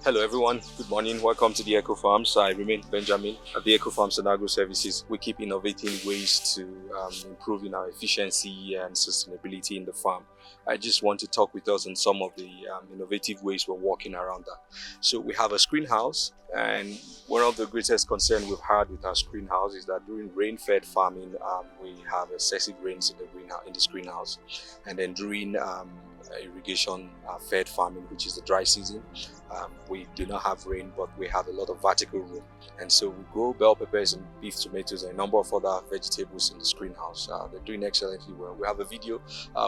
Hello everyone, good morning. Welcome to the Eco Farms. I remain Benjamin. At the Eco Farms and Agro Services, we keep innovating ways to improving our efficiency and sustainability in the farm. I just want to talk with us on some of the innovative ways we're working around that. So we have a screen house, and one of the greatest concerns we've had with our screen house is that during rain-fed farming, we have excessive rains in the screen house, and then during irrigation fed farming, which is the dry season, we do not have rain, but we have a lot of vertical room, and so we grow bell peppers and beef tomatoes and a number of other vegetables in the screen house. They're doing excellently well. We have a video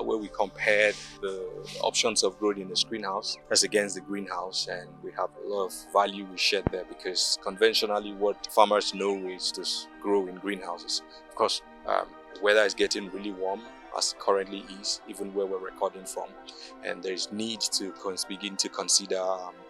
where we compared the options of growing in the screen house as against the greenhouse, and we have a lot of value we shared there, because conventionally what farmers know is to grow in greenhouses. Of course, weather is getting really warm, as it currently is, even where we're recording from, and there's need to begin to consider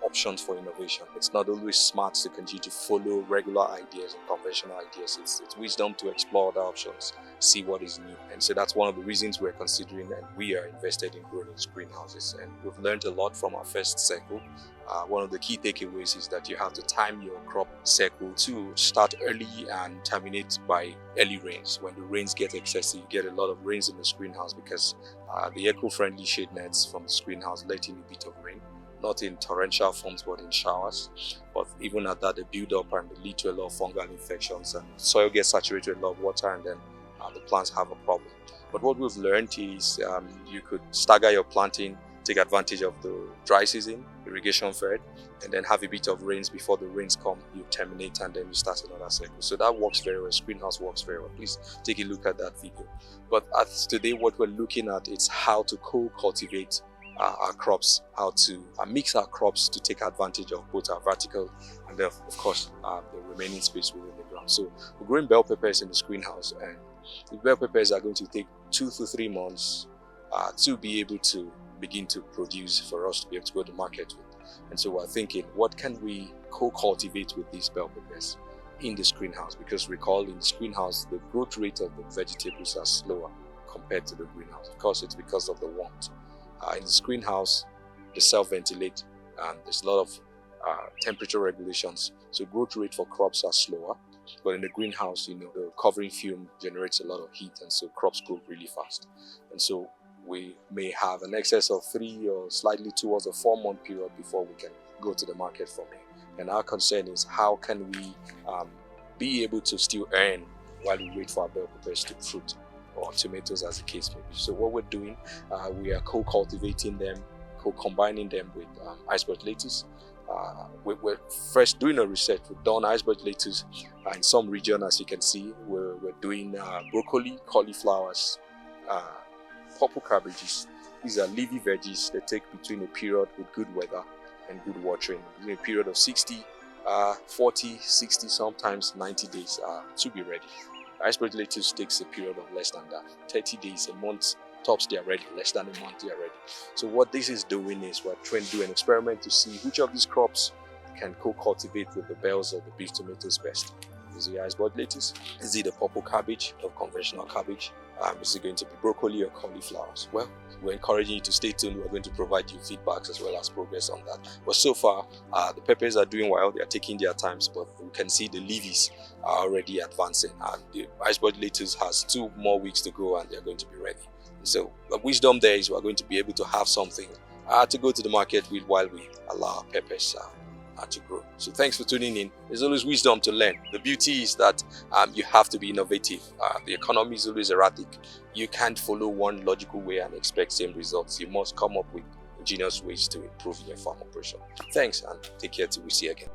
options for innovation. It's not always smart to continue to follow regular ideas and conventional ideas. It's wisdom to explore other options, see what is new. And so that's one of the reasons we're considering and we are invested in growing greenhouses. And we've learned a lot from our first cycle. One of the key takeaways is that you have to time your crop cycle to start early and terminate by early rains. When the rains get excessive, you get a lot of rains in the greenhouse, because the eco-friendly shade nets from the greenhouse let in a bit of rain, not in torrential forms but in showers. But even at that, they build up and they lead to a lot of fungal infections, and soil gets saturated with a lot of water, and then the plants have a problem. But what we've learned is you could stagger your planting, take advantage of the dry season, irrigation fed, and then have a bit of rains. Before the rains come, you terminate and then you start another cycle. So that works very well. Greenhouse works very well. Please take a look at that video. But today, what we're looking at is how to co-cultivate our crops, how to mix our crops to take advantage of both our vertical and then, of course, the remaining space within the ground. So we're growing bell peppers in the greenhouse, and the bell peppers are going to take 2 to 3 months to be able to begin to produce, for us to be able to go to market with. And so we're thinking, what can we co-cultivate with these bell peppers in the greenhouse? Because recall, in the greenhouse, the growth rate of the vegetables are slower compared to the greenhouse. Of course, it's because of the warmth. In the greenhouse, they self-ventilate, and there's a lot of temperature regulations, so growth rate for crops are slower. But in the greenhouse, the covering film generates a lot of heat, and so crops grow really fast. And so we may have an excess of 3 or slightly towards a 4-month period before we can go to the market for me. And our concern is, how can we be able to still earn while we wait for our bell peppers to fruit, or tomatoes as the case may be. So what we're doing, we are co-cultivating them, co-combining them with iceberg lettuce. We're first doing a research. We've done iceberg lettuce in some region, as you can see. We're doing broccoli, cauliflowers, purple cabbages. These are leafy veggies that take between a period with good weather and good watering, between a period of 60, 40, 60, sometimes 90 days to be ready. Iceberg lettuce takes a period of less than that, 30 days, a month, tops they are ready, less than a month they are ready. So what this is doing is we're trying to do an experiment to see which of these crops can co-cultivate with the bells or the beef tomatoes best. Is it iceberg lettuce? Is it the purple cabbage or conventional cabbage? Is it going to be broccoli or cauliflowers? Well, we're encouraging you to stay tuned. We're going to provide you feedbacks as well as progress on that. But so far, the peppers are doing well. They are taking their times, but we can see the leaves are already advancing, and the iceberg lettuce has 2 more weeks to go, and they're going to be ready. So the wisdom there is we're going to be able to have something to go to the market with while we allow our peppers to grow. So thanks for tuning in. There's always wisdom to learn. The beauty is that you have to be innovative. The economy is always erratic. You can't follow one logical way and expect same results. You must come up with ingenious ways to improve your farm operation. Thanks, and take care till we see you again.